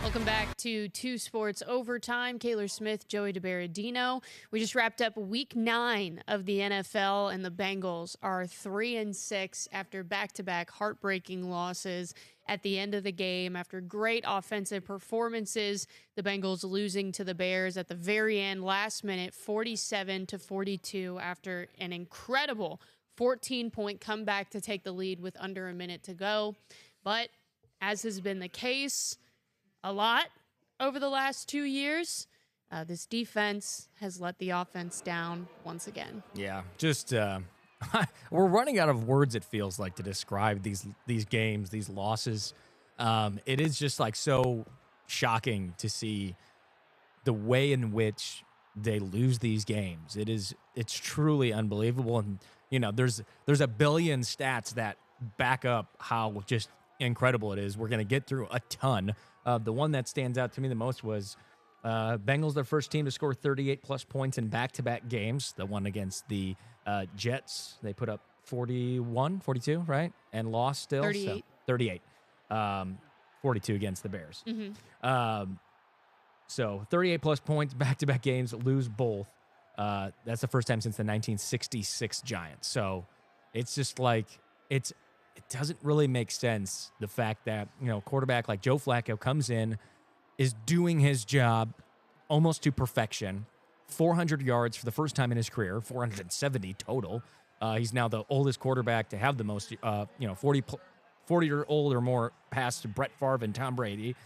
Welcome back to Two Sports Overtime. Kayler Smith, Joey DeBaradino. We just wrapped up week 9 of the NFL, and the Bengals are 3-6 after back-to-back heartbreaking losses at the end of the game. After great offensive performances, the Bengals losing to the Bears at the very end, last minute, 47-42, after an incredible 14-point comeback to take the lead with under a minute to go. But as has been the case a lot over the last 2 years, this defense has let the offense down once again. Yeah, just we're running out of words, it feels like, to describe these games, these losses. It is just like so shocking to see the way in which they lose these games. It's truly unbelievable. And there's a billion stats that back up how just incredible it is. We're going to get through a ton. The one that stands out to me the most was Bengals, their first team to score 38-plus points in back-to-back games. The one against the Jets, they put up 41, 42, right? And lost still. 38. So, 38. 42 against the Bears. Mm-hmm. So 38-plus points, back-to-back games, lose both. That's the first time since the 1966 Giants. So it's just like it doesn't really make sense, the fact that, a quarterback like Joe Flacco comes in, is doing his job almost to perfection, 400 yards for the first time in his career, 470 total. He's now the oldest quarterback to have the most, 40-year-old or more past Brett Favre and Tom Brady.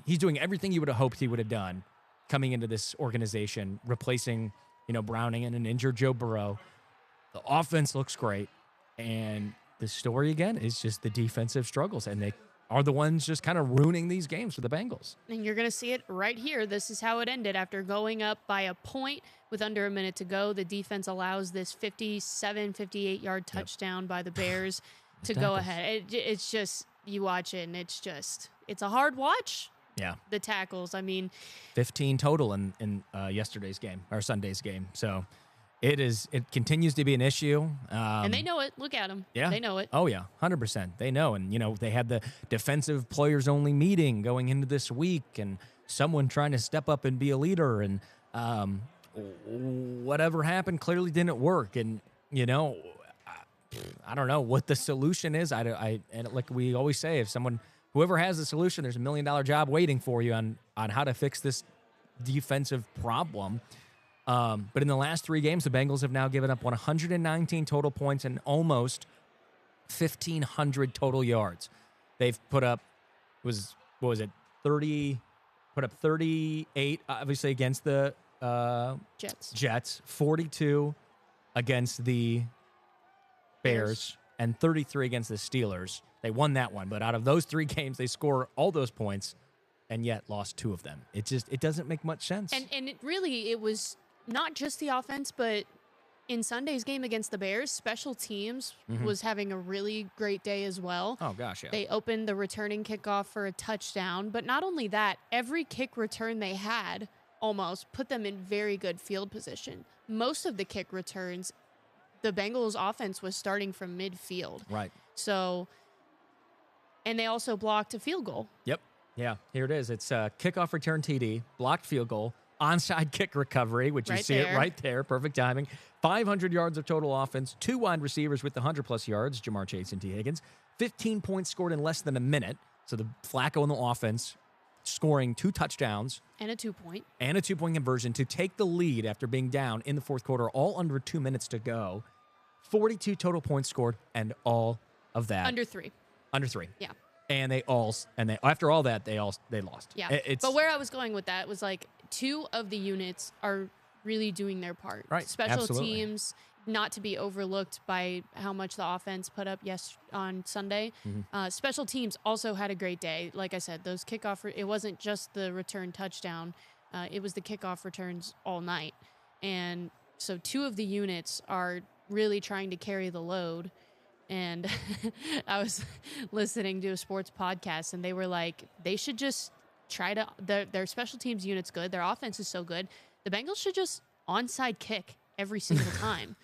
He's doing everything you would have hoped he would have done coming into this organization, replacing, Browning and an injured Joe Burrow. The offense looks great, and the story, again, is just the defensive struggles, and they are the ones just kind of ruining these games for the Bengals. And you're going to see it right here. This is how it ended. After going up by a point with under a minute to go, the defense allows this 58-yard touchdown by the Bears to go ahead. It's just, you watch it, and it's a hard watch. Yeah. The tackles, 15 total in yesterday's game, or Sunday's game. So it continues to be an issue. And they know it. Look at them. Yeah. They know it. Oh, yeah, 100%. They know. And, they had the defensive players-only meeting going into this week, and someone trying to step up and be a leader. And whatever happened clearly didn't work. And, I don't know what the solution is. And like we always say, whoever has the solution, there's $1 million job waiting for you on how to fix this defensive problem. But in the last 3 games, the Bengals have now given up 119 total points and almost 1,500 total yards. They've put up, 38, obviously, against the Jets, 42 against the Bears, and 33 against the Steelers. They won that one, but out of those 3 games, they score all those points and yet lost 2 of them. It doesn't make much sense. And it was not just the offense, but in Sunday's game against the Bears, special teams was having a really great day as well. Oh, gosh, yeah. They opened the returning kickoff for a touchdown, but not only that, every kick return they had almost put them in very good field position. Most of the kick returns, the Bengals offense was starting from midfield. Right. So, and they also blocked a field goal. Yep. Yeah, here it is. It's a kickoff return TD, blocked field goal, onside kick recovery, which you see it right there. Perfect timing. 500 yards of total offense, 2 wide receivers with the 100-plus yards, Jamar Chase and T. Higgins. 15 points scored in less than a minute. So the Flacco in the offense scoring 2 touchdowns. And a 2-point. And a 2-point conversion to take the lead after being down in the fourth quarter, all under 2 minutes to go. 42 total points scored, and all of that. Under 3. Under 3. Yeah. And after all that, they lost. Yeah. But where I was going with that was 2 of the units are really doing their part. Right. Special teams, not to be overlooked by how much the offense put up on Sunday. Special teams also had a great day. Like I said, those kickoff, it wasn't just the return touchdown. It was the kickoff returns all night. And so 2 of the units are really trying to carry the load. And I was listening to a sports podcast, and they were like, they should just try to, their special teams unit's good. Their offense is so good. The Bengals should just onside kick every single time.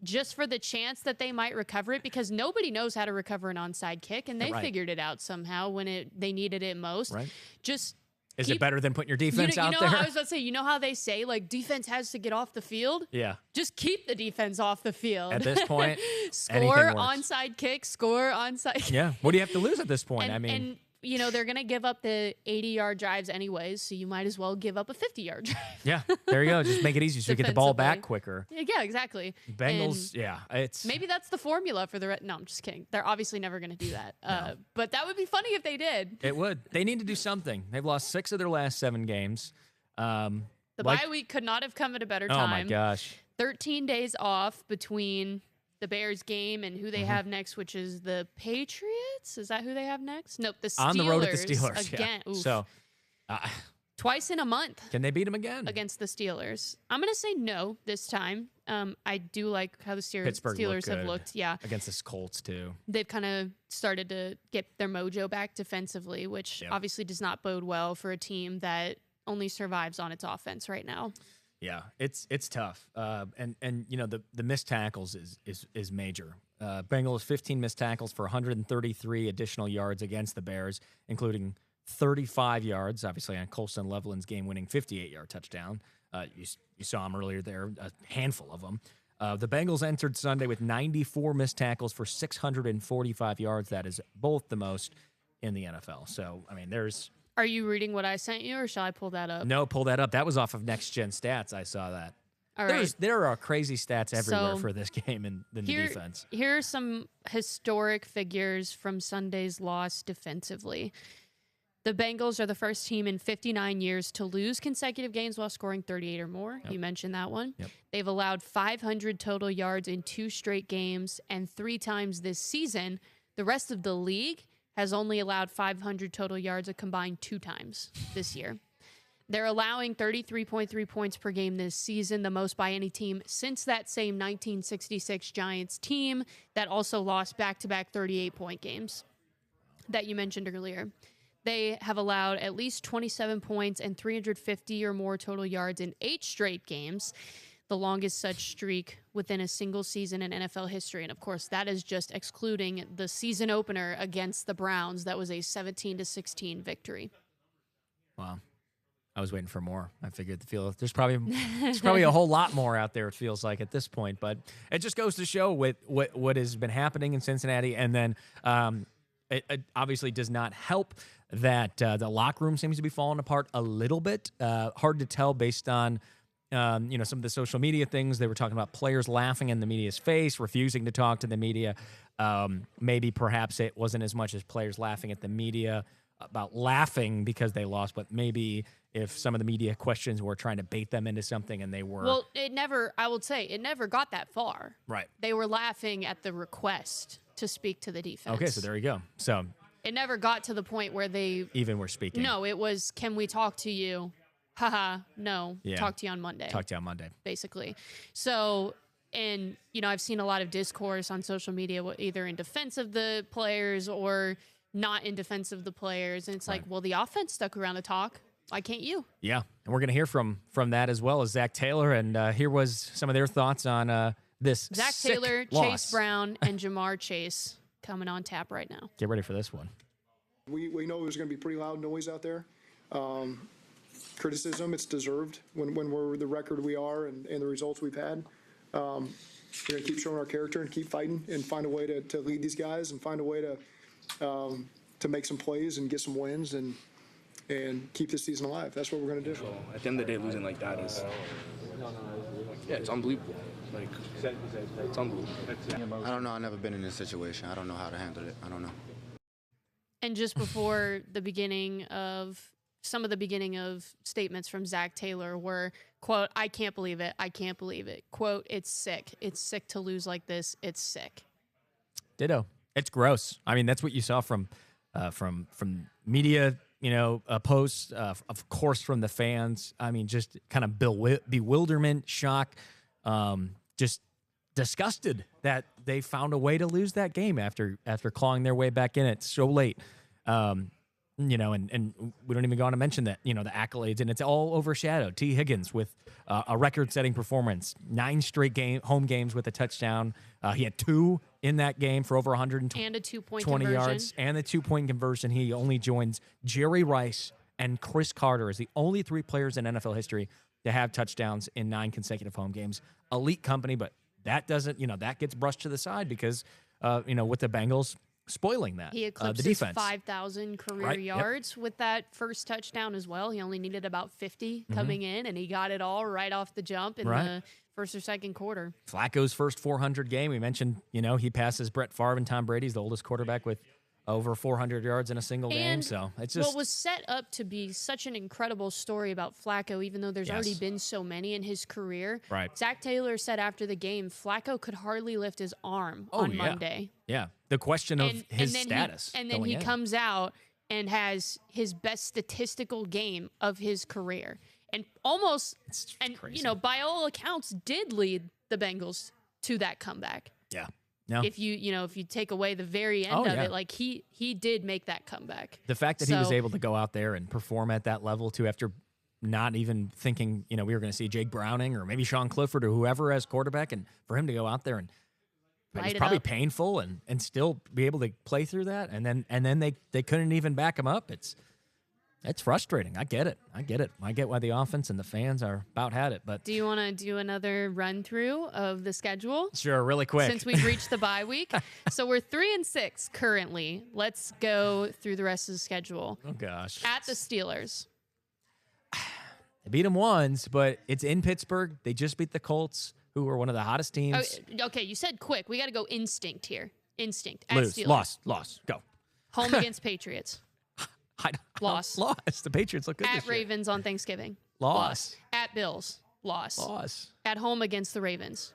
just for the chance that they might recover it, because nobody knows how to recover an onside kick, and they Right. figured it out somehow when they needed it most. Right. Just Is it better than putting your defense out there? there? I was about to say, you know how they say, like, defense has to get off the field? Yeah. Just keep the defense off the field. At this point, score onside kick, score onside. Yeah. What do you have to lose at this point? And they're going to give up the 80-yard drives anyways, so you might as well give up a 50-yard drive. Yeah, there you go. Just make it easy so you get the ball back quicker. Yeah, exactly. Bengals, it's maybe that's the formula for the no, I'm just kidding. They're obviously never going to do that. No. But that would be funny if they did. It would. They need to do something. They've lost 6 of their last 7 games. The bye week could not have come at a better time. Oh my gosh. 13 days off between the Bears game and who they have next, which is the Patriots. Is that who they have next? Nope, the Steelers. On the road at the Steelers again. Yeah. So twice in a month. Can they beat them again against the Steelers? I'm going to say no this time. I do like how the Steelers have looked. Yeah, against the Colts too. They've kind of started to get their mojo back defensively, which obviously does not bode well for a team that only survives on its offense right now. Yeah, it's tough, and the missed tackles is major. Bengals 15 missed tackles for 133 additional yards against the Bears, including 35 yards, obviously on Colston Loveland's game-winning 58-yard touchdown. You saw him earlier there, a handful of them. The Bengals entered Sunday with 94 missed tackles for 645 yards. That is both the most in the NFL. So I mean, there's. Are you reading what I sent you, or shall I pull that up? No, pull that up. That was off of Next Gen Stats. I saw that. All right. There are crazy stats everywhere for this game in the defense. Here are some historic figures from Sunday's loss defensively. The Bengals are the first team in 59 years to lose consecutive games while scoring 38 or more. Yep. You mentioned that one. Yep. They've allowed 500 total yards in 2 straight games, and 3 times this season. The rest of the league has only allowed 500 total yards a combined 2 times this year. They're allowing 33.3 points per game this season, the most by any team since that same 1966 Giants team that also lost back-to-back 38-point games that you mentioned earlier. They have allowed at least 27 points and 350 or more total yards in 8 straight games, the longest such streak within a single season in NFL history. And, of course, that is just excluding the season opener against the Browns. That was a 17-16 victory. Wow. I was waiting for more. I figured there's probably a whole lot more out there, it feels like, at this point. But it just goes to show what has been happening in Cincinnati. And then it obviously does not help that the locker room seems to be falling apart a little bit. Hard to tell based on some of the social media things. They were talking about players laughing in the media's face, refusing to talk to the media. Maybe perhaps it wasn't as much as players laughing at the media about laughing because they lost, but maybe if some of the media questions were trying to bait them into something and they were. Well, it never got that far. Right. They were laughing at the request to speak to the defense. Okay, so there you go. So it never got to the point where they even were speaking. No, it was, can we talk to you? Haha, no. Yeah. Talk to you on Monday. Talk to you on Monday. Basically. So, and, I've seen a lot of discourse on social media, either in defense of the players or not in defense of the players. And it's like, well, the offense stuck around to talk. Why can't you? Yeah. And we're going to hear from that as well as Zach Taylor. And here was some of their thoughts on this Zach Taylor, loss. Chase Brown, and Jamar Chase coming on tap right now. Get ready for this one. We know there's going to be pretty loud noise out there. Criticism, it's deserved when we're the record we are and the results we've had. We're going to keep showing our character and keep fighting and find a way to lead these guys and find a way to make some plays and get some wins and keep this season alive. That's what we're going to do. So at the end of the day, losing like that is, it's unbelievable. Like, it's unbelievable. I don't know. I've never been in this situation. I don't know how to handle it. I don't know. And just before some of the beginning of statements from Zach Taylor were, quote, "I can't believe it. I can't believe it." Quote, "It's sick. It's sick to lose like this. It's sick." Ditto. It's gross. I mean, that's what you saw from media, posts, of course, from the fans. I mean, just kind of bewilderment, shock, just disgusted that they found a way to lose that game after clawing their way back in it so late. and we don't even go on to mention that, the accolades, and it's all overshadowed. T. Higgins with a record-setting performance, 9 straight home games with a touchdown. He had 2 in that game for over 120 and a 2-point conversion. yards and the 2-point conversion. He only joins Jerry Rice and Chris Carter as the only 3 players in NFL history to have touchdowns in 9 consecutive home games. Elite company, but that doesn't, that gets brushed to the side because, with the Bengals spoiling that. He eclipsed the defense. 5,000 career yards with that first touchdown as well. He only needed about 50 coming in, and he got it all right off the jump in the first or second quarter. Flacco's first 400 game. We mentioned, he passes Brett Favre and Tom Brady. He's the oldest quarterback with over 400 yards in a single game. So it's just what was set up to be such an incredible story about Flacco, even though there's already been so many in his career. Right. Zach Taylor said after the game, Flacco could hardly lift his arm on Monday. Yeah. The question of his status. And then he comes out and has his best statistical game of his career. And almost, crazy. By all accounts, did lead the Bengals to that comeback. Yeah. No. If you take away the very end of it, like he did make that comeback. The fact that he was able to go out there and perform at that level too, after not even thinking, we were going to see Jake Browning or maybe Sean Clifford or whoever as quarterback, and for him to go out there and it was probably painful and still be able to play through that, and then they couldn't even back him up. It's frustrating. I get it. I get why the offense and the fans are about had it. But do you want to do another run through of the schedule? Sure, really quick. Since we've reached the bye week. So we're 3-6 currently. Let's go through the rest of the schedule. Oh, gosh. At the Steelers. They beat them once, but it's in Pittsburgh. They just beat the Colts, who are one of the hottest teams. Oh, okay, you said quick. We got to go instinct here. Instinct. At Lose. Steelers. Loss. Go. Home against Patriots. Loss. Loss. The Patriots look good At this year. Ravens on Thanksgiving. Loss. At Bills. Loss. Loss. At home against the Ravens.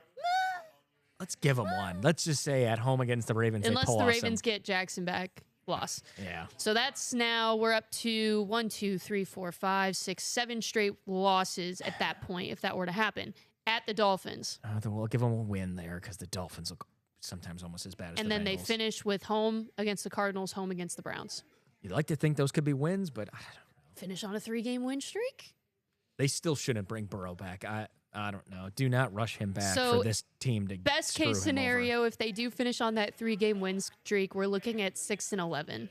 Let's give them one. Let's just say at home against the Ravens. Unless the Ravens get Jackson back. Loss. Yeah. So that's now we're up to 1, 2, 3, 4, 5, 6, 7 straight losses at that point, if that were to happen. At the Dolphins. Then we'll give them a win there because the Dolphins look sometimes almost as bad as and the Bengals. And then they finish with home against the Cardinals, home against the Browns. You'd like to think those could be wins, but I don't know. Finish on a 3-game win streak? They still shouldn't bring Burrow back. I don't know. Do not rush him back So, for this team to best case scenario, if they do finish on that 3-game win streak, we're looking at 6-11.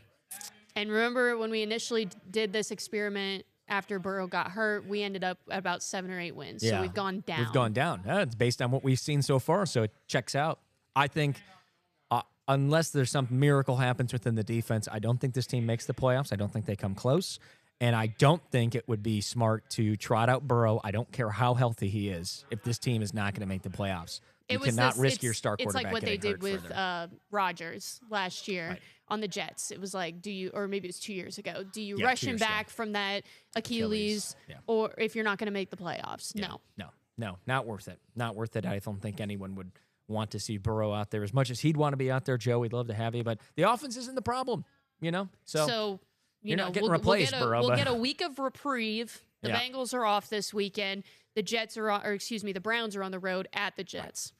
And remember when we initially did this experiment after Burrow got hurt, we ended up at about 7 or 8 wins. Yeah. So we've gone down. We've gone down. It's based on what we've seen so far, so it checks out. I think unless there's some miracle happens within the defense, I don't think this team makes the playoffs. I don't think they come close. And I don't think it would be smart to trot out Burrow. I don't care how healthy he is if this team is not going to make the playoffs. You cannot risk your star quarterback. It's like what they did with Rodgers last year right. on the Jets. It was like, or maybe it was 2 years ago. Do you Yeah, rush 2 him years back ago. from that Achilles, Yeah. or if you're not going to make the playoffs? Yeah. No. No, not worth it. Not worth it. I don't think anyone would want to see Burrow out there as much as he'd want to be out there. Joe, we'd love to have you, but the offense isn't the problem, So you're not getting replaced, Burrow. We'll get a week of reprieve. The Yeah. Bengals are off this weekend. The the Browns are on the road at the Jets.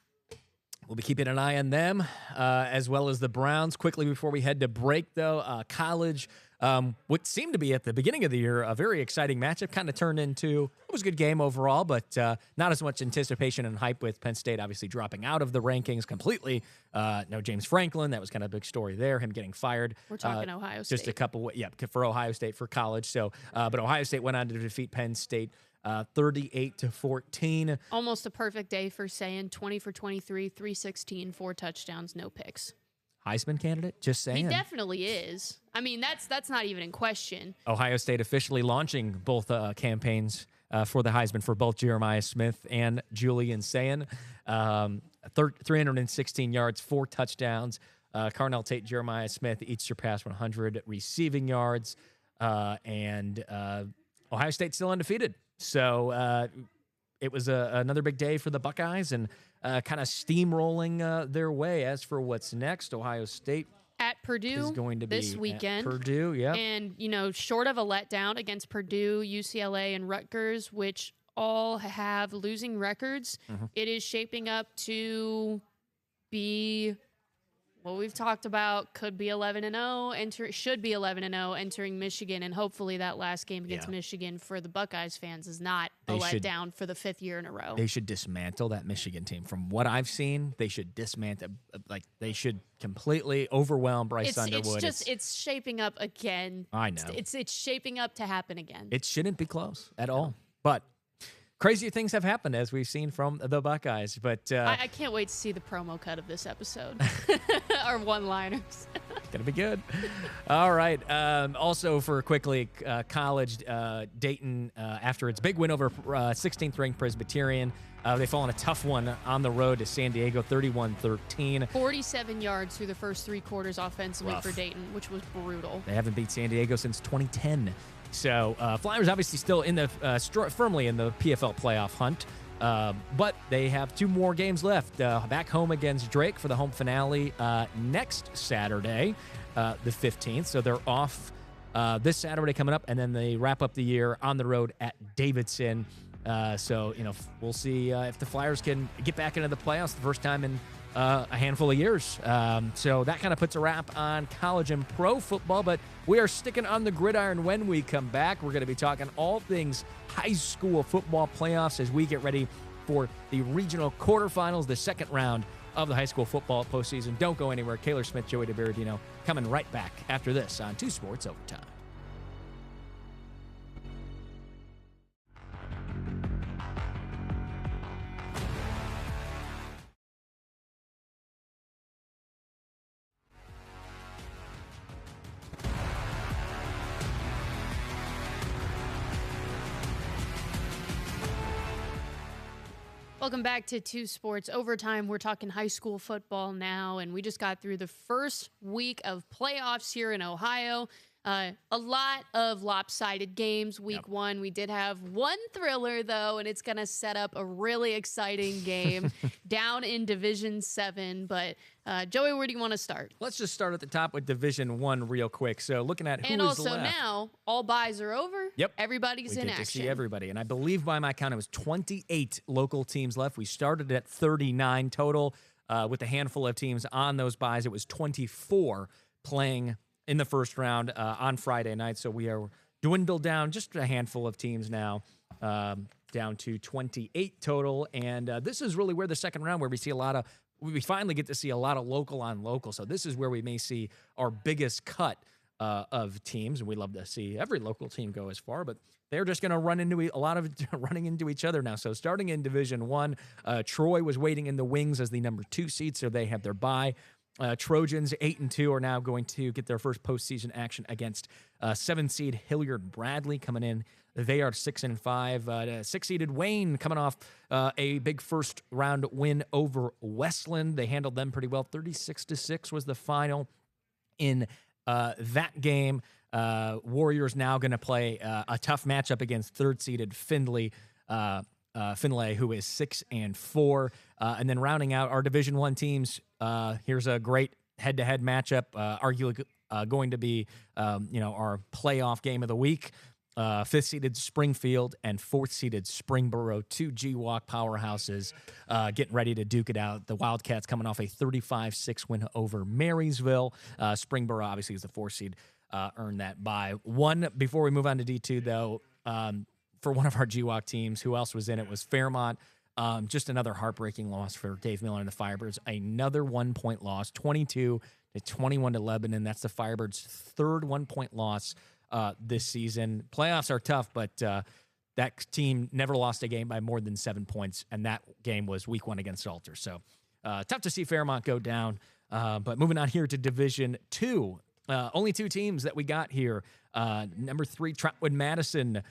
We'll be keeping an eye on them, as well as the Browns. Quickly before we head to break, though, college, what seemed to be at the beginning of the year a very exciting matchup, kind of turned into, it was a good game overall, but not as much anticipation and hype with Penn State obviously dropping out of the rankings completely. No James Franklin, that was kind of a big story there, him getting fired. We're talking Ohio State. Just a couple, for Ohio State for college. So, but Ohio State went on to defeat Penn State 38-14. Almost a perfect day for saying 20 for 23, 316, 4 touchdowns, no picks. Heisman candidate, just saying. He definitely is. I mean, that's not even in question. Ohio State officially launching both campaigns for the Heisman for both Jeremiah Smith and Julian Sayin. 316 yards, 4 touchdowns. Carnell Tate, Jeremiah Smith each surpassed 100 receiving yards. And Ohio State still undefeated. So it was another big day for the Buckeyes and kind of steamrolling their way. As for what's next, Ohio State at Purdue is going to be this weekend. At Purdue, yeah. And, short of a letdown against Purdue, UCLA, and Rutgers, which all have losing records, it is shaping up to be what we've talked about, could be 11-0, should be 11-0 entering Michigan, and hopefully that last game against Michigan for the Buckeyes fans is not a letdown for the 5th year in a row. They should dismantle that Michigan team. From what I've seen, they should dismantle. They should completely overwhelm Bryce Underwood. It's shaping up again. I know. It's shaping up to happen again. It shouldn't be close at all. But crazy things have happened, as we've seen from the Buckeyes. But I can't wait to see the promo cut of this episode. Our one-liners. Gonna be good. All right. Also, for quickly, college, Dayton, after its big win over 16th-ranked Presbyterian, they fall in a tough one on the road to San Diego, 31-13. 47 yards through the first 3 quarters offensively Rough for Dayton, which was brutal. They haven't beat San Diego since 2010. So Flyers obviously still in the firmly in the PFL playoff hunt. But they have 2 more games left. Back home against Drake for the home finale next Saturday, the 15th. So they're off this Saturday coming up, and then they wrap up the year on the road at Davidson. So, we'll see if the Flyers can get back into the playoffs the first time in a handful of years. So that kind of puts a wrap on college and pro football, but we are sticking on the gridiron when we come back. We're going to be talking all things high school football playoffs as we get ready for the regional quarterfinals, the second round of the high school football postseason. Don't go anywhere. Kayler Smith, Joey DeBerardino coming right back after this on 2 Sports Overtime. Welcome back to 2 Sports Overtime. We're talking high school football now, and we just got through the first week of playoffs here in Ohio. A lot of lopsided games. Week 1, we did have one thriller, though, and it's going to set up a really exciting game down in Division 7. But, Joey, where do you want to start? Let's just start at the top with Division 1 real quick. So looking at who and is also left. Now, all buys are over. Yep. Everybody's in We get to action. see everybody. And I believe by my count, it was 28 local teams left. We started at 39 total with a handful of teams on those buys. It was 24 playing in the first round on Friday night. So we are dwindled down just a handful of teams now, down to 28 total. And this is really where the second round, where we see we finally get to see a lot of local on local. So this is where we may see our biggest cut of teams. And we love to see every local team go as far, but they're just going to run into a lot of running into each other now. So starting in Division 1, Troy was waiting in the wings as the number 2 seed, so they have their bye. Trojans 8-2 are now going to get their first postseason action against 7 seed Hilliard Bradley coming in. They are 6-5. 6 seeded Wayne coming off a big first round win over Westland. They handled them pretty well. 36-6 was the final in that game. Warriors now going to play a tough matchup against 3rd seeded Findlay. Finlay, who is 6-4, and then rounding out our Division 1 teams. Here's a great head-to-head matchup, arguably going to be, our playoff game of the week. 5th-seeded Springfield and 4th-seeded Springboro, 2 GWalk powerhouses, getting ready to duke it out. The Wildcats coming off a 35-6 win over Marysville. Springboro, obviously, is the 4th seed, earned that bye. Before we move on to D2, though, for one of our GWalk teams, who else was in it, was Fairmont. Just another heartbreaking loss for Dave Miller and the Firebirds. Another 1-point loss, 22-21 to Lebanon. That's the Firebirds' 3rd 1-point loss this season. Playoffs are tough, but that team never lost a game by more than 7 points, and that game was week 1 against Alter. So tough to see Fairmont go down. But moving on here to Division 2, only 2 teams that we got here. Number 3, Trotwood Madison,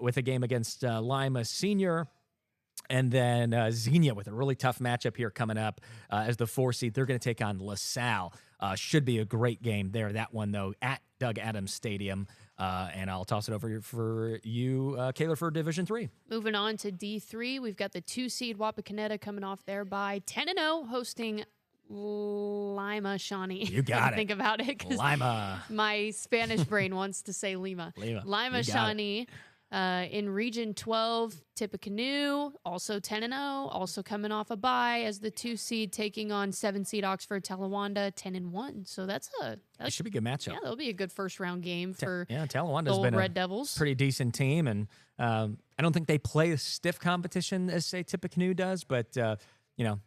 with a game against Lima Senior. And then Xenia with a really tough matchup here coming up as the 4 seed. They're going to take on LaSalle. Should be a great game there. That one, though, at Doug Adams Stadium. And I'll toss it over for you, Kayler, for Division 3. Moving on to D3, we've got the 2 seed Wapakoneta coming off there by 10-0, hosting Lima Shawnee. You got it. Think about it. Lima. My Spanish brain wants to say Lima. Lima. Lima Shawnee. In Region 12, Tippecanoe, also 10-0, also coming off a bye as the 2 seed, taking on 7 seed Oxford Talawanda, 10-1. So that should be a good matchup. Yeah, that'll be a good first round game for Talawanda's the been Red a Devils. pretty decent team, and I don't think they play a stiff competition as say Tippecanoe does, but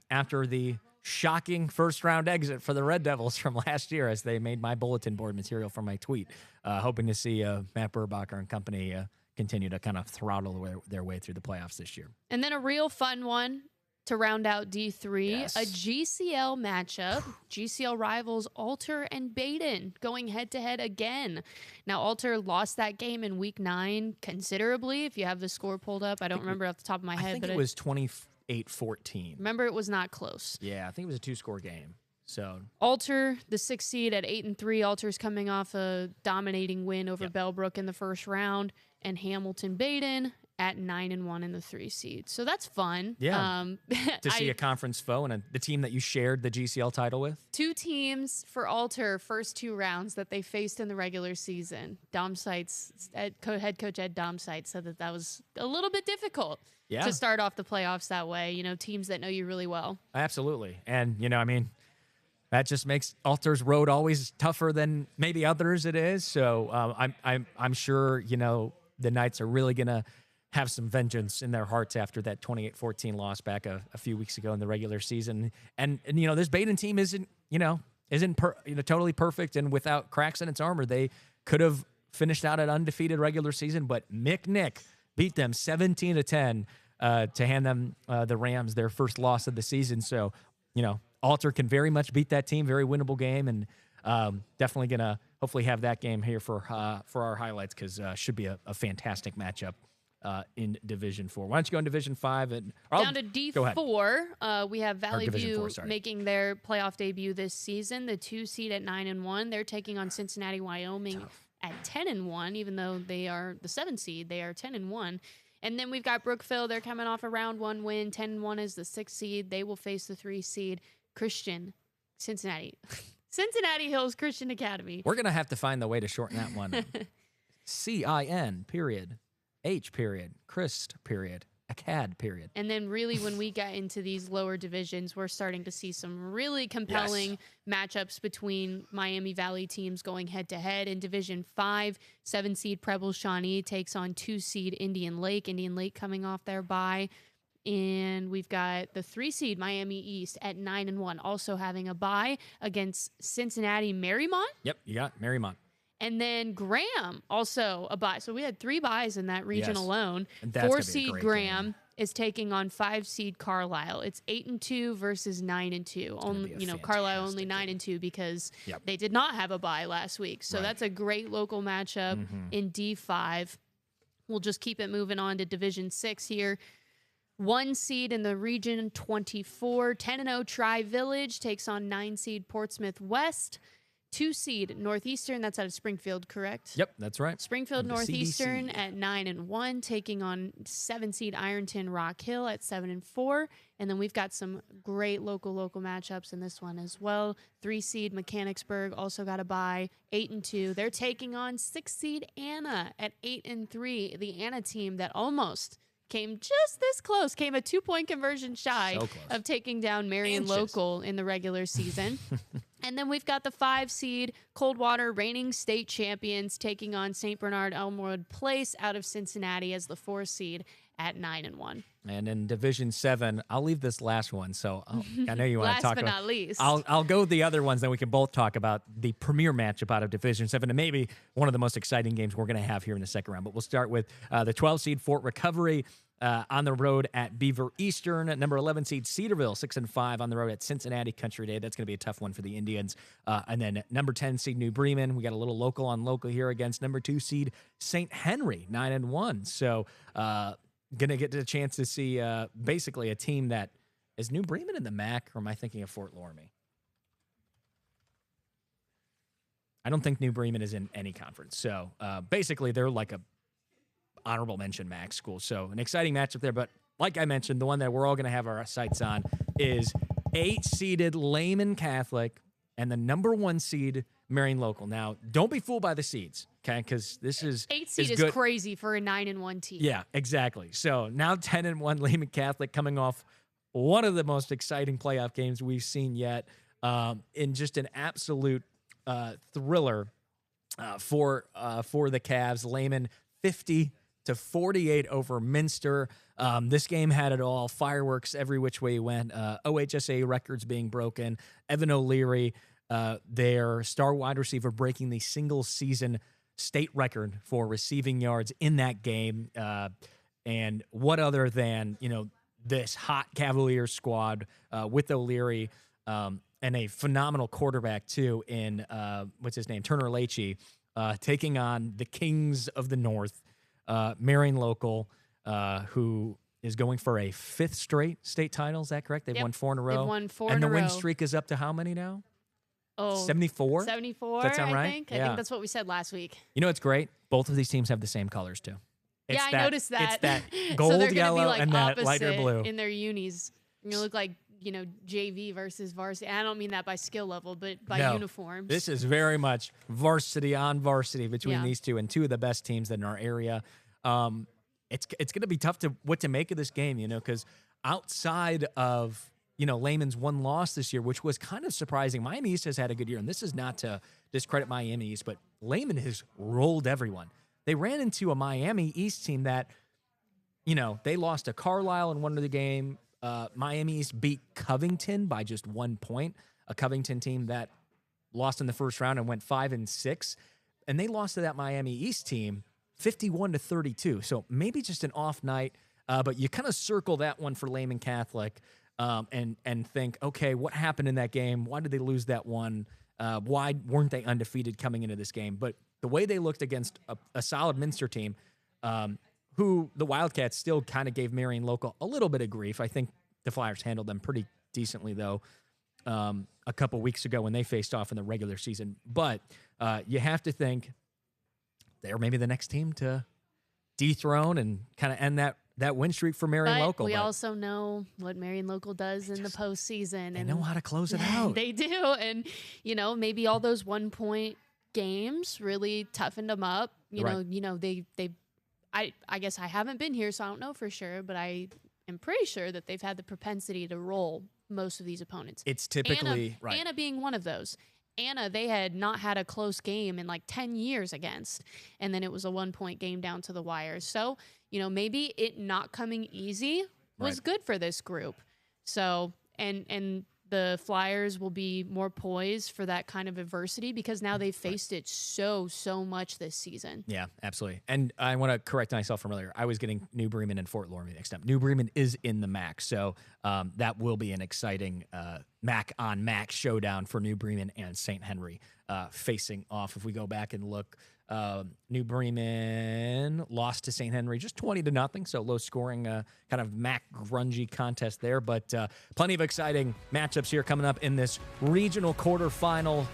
after the shocking first round exit for the Red Devils from last year, as they made my bulletin board material for my tweet, hoping to see Matt Burbacher and company continue to kind of throttle their way through the playoffs this year. And then a real fun one to round out D3, Yes. a GCL matchup. GCL rivals Alter and Baden going head-to-head again. Now, Alter lost that game in Week 9 considerably, if you have the score pulled up. I don't remember off the top of my head. I think but it was 28-14. Remember, it was not close. Yeah, I think it was a 2-score game. So Alter, the 6th seed at 8-3. Alter's coming off a dominating win over Bellbrook in the first round. And Hamilton Baden at 9-1 in the 3 seed. So that's fun. Yeah. To see a conference foe and the team that you shared the GCL title with. 2 teams for Alter, first 2 rounds that they faced in the regular season. Dom Seitz, head coach Ed Dom Seitz said that was a little bit difficult to start off the playoffs that way. Teams that know you really well. Absolutely. And, that just makes Alter's road always tougher than maybe others it is. So I'm sure, the Knights are really going to have some vengeance in their hearts after that 28-14 loss back a few weeks ago in the regular season. And this Baden team isn't totally perfect and without cracks in its armor. They could have finished out an undefeated regular season, but Nick beat them 17-10 to hand them the Rams their first loss of the season. So, Alter can very much beat that team, very winnable game, and definitely going to hopefully have that game here for our highlights because should be a fantastic matchup in Division 4. Why don't you go in Division 5? Down to D4, we have Valley View 4, making their playoff debut this season. The 2 seed at 9-1. They're taking on Cincinnati, Wyoming at 10-1, even though they are the 7 seed. They are 10-1. And then we've got Brookville. They're coming off a round 1 win. 10-1 is the 6 seed. They will face the 3 seed Cincinnati Hills Christian Academy. We're going to have to find the way to shorten that one. CIN, period. H, period. Christ, period. Acad, period. And then really when we get into these lower divisions, we're starting to see some really compelling matchups between Miami Valley teams going head-to-head. In Division 5, 7 seed Preble Shawnee takes on 2 seed Indian Lake. Indian Lake coming off their bye. And we've got the 3 seed Miami East at 9-1, also having a bye against Cincinnati Marymount. Yep, you got Marymount. And then Graham, also a bye. So we had 3 byes in that region alone. 4 seed Graham is taking on 5 seed Carlisle. It's 8-2 versus 9-2. Carlisle only 9-2 because they did not have a bye last week. So that's a great local matchup in D5. We'll just keep it moving on to Division 6 here. 1 seed in the region 24, 10-0 Tri-Village takes on 9 seed Portsmouth West. 2 seed Northeastern, that's out of Springfield, correct? Yep, that's right. Springfield Northeastern at 9-1, taking on 7 seed Ironton Rock Hill at 7-4. And then we've got some great local matchups in this one as well. 3 seed Mechanicsburg also got a bye, 8-2. They're taking on 6 seed Anna at 8-3. The Anna team that almost came just this close, came a 2-point conversion shy of taking down Marion Local in the regular season. And then we've got the 5 seed Coldwater reigning state champions taking on St. Bernard Elmwood Place out of Cincinnati as the 4 seed at 9-1. And in Division 7, I'll leave this last one. So I know you want to talk about. Last but not least, I'll go with the other ones, then we can both talk about the premier matchup out of Division 7 and maybe one of the most exciting games we're going to have here in the second round. But we'll start with the 12 seed Fort Recovery on the road at Beaver Eastern. Number 11 seed Cedarville, 6-5 on the road at Cincinnati Country Day. That's going to be a tough one for the Indians. And then number 10 seed New Bremen. We got a little local on local here against number 2 seed St. Henry, 9-1. So going to get the chance to see basically a team that is New Bremen in the MAC, or am I thinking of Fort Loramie? I don't think New Bremen is in any conference. So basically they're like a honorable mention MAC school. So an exciting matchup there. But like I mentioned, the one that we're all going to have our sights on is 8-seeded Lehman Catholic and the number 1 seed Marion Local. Now, don't be fooled by the seeds. okay? Because this is 8 seed is good. crazy for a 9-1 team. Yeah, exactly. So now 10-1 Lehman Catholic coming off one of the most exciting playoff games we've seen yet, in just an absolute thriller for the Cavs. Lehman 50-48 over Minster. This game had it all. Fireworks every which way you went. OHSA records being broken. Evan O'Leary, their star wide receiver, breaking the single season state record for receiving yards in that game. And what other than, this hot Cavaliers squad with O'Leary and a phenomenal quarterback too in what's his name, Turner Leachy, taking on the Kings of the North, Marion Local, who is going for a 5th straight state title. Is that correct? They've won 4 in a row. They've won 4 and in the a win row. streak is up to how many now? Oh, 74? 74, Does that sound I right? think. Yeah. I think that's what we said last week. You know what's great? Both of these teams have the same colors too. Yeah, I noticed that. It's that So gold, they're gonna yellow, be like and that lighter opposite blue. in their unis. You're gonna look like, JV versus varsity. I don't mean that by skill level, but by No, uniforms. This is very much varsity on varsity between Yeah. these two, and two of the best teams in our area. It's going to be tough what to make of this game, because outside of Lehman's one loss this year, which was kind of surprising. Miami East has had a good year, and this is not to discredit Miami East, but Lehman has rolled everyone. They ran into a Miami East team that, they lost to Carlisle in one of the game. Miami East beat Covington by just 1 point, a Covington team that lost in the first round and went 5-6. And they lost to that Miami East team 51-32. So maybe just an off night, but you kind of circle that one for Lehman Catholic and think, okay, what happened in that game? Why did they lose that one? Why weren't they undefeated coming into this game? But the way they looked against a solid Minster team, who the Wildcats still kind of gave Marion Local a little bit of grief. I think the Flyers handled them pretty decently, though, a couple weeks ago when they faced off in the regular season. But you have to think they're maybe the next team to dethrone and kind of end that win streak for Marion But Local. we also know what Marion Local does in the postseason. They know how to close it out. They do. And, maybe all those 1-point games really toughened them up. I guess I haven't been here, so I don't know for sure, but I am pretty sure that they've had the propensity to roll most of these opponents. It's typically right. Anna being one of those. Anna, they had not had a close game in like 10 years against, and then it was a 1-point game down to the wire. So, maybe it not coming easy was good for this group. So, and the Flyers will be more poised for that kind of adversity because now they've faced it so much this season. Yeah, absolutely. And I want to correct myself from earlier. I was getting New Bremen and Fort Loramie mixed up. New Bremen is in the MAC, so that will be an exciting MAC on MAC showdown for New Bremen and St. Henry facing off. If we go back and look, New Bremen lost to St. Henry just 20-0, so low scoring kind of MAC grungy contest there, but plenty of exciting matchups here coming up in this regional quarterfinal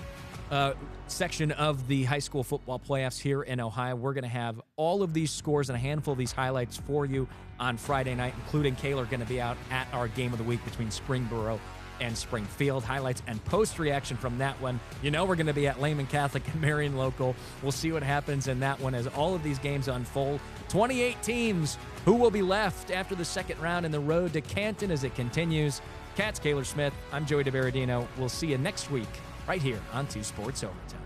section of the high school football playoffs here in Ohio. We're going to have all of these scores and a handful of these highlights for you on Friday night, including Kayler going to be out at our game of the week between Springboro and Springfield. Highlights and post reaction from that one. We're going to be at Lehman Catholic and Marion Local. We'll see what happens in that one as all of these games unfold. 28 teams who will be left after the second round in the road to Canton as it continues. Cats, Kayler Smith. I'm Joey DeBaradino. We'll see you next week right here on 2 Sports Overtime.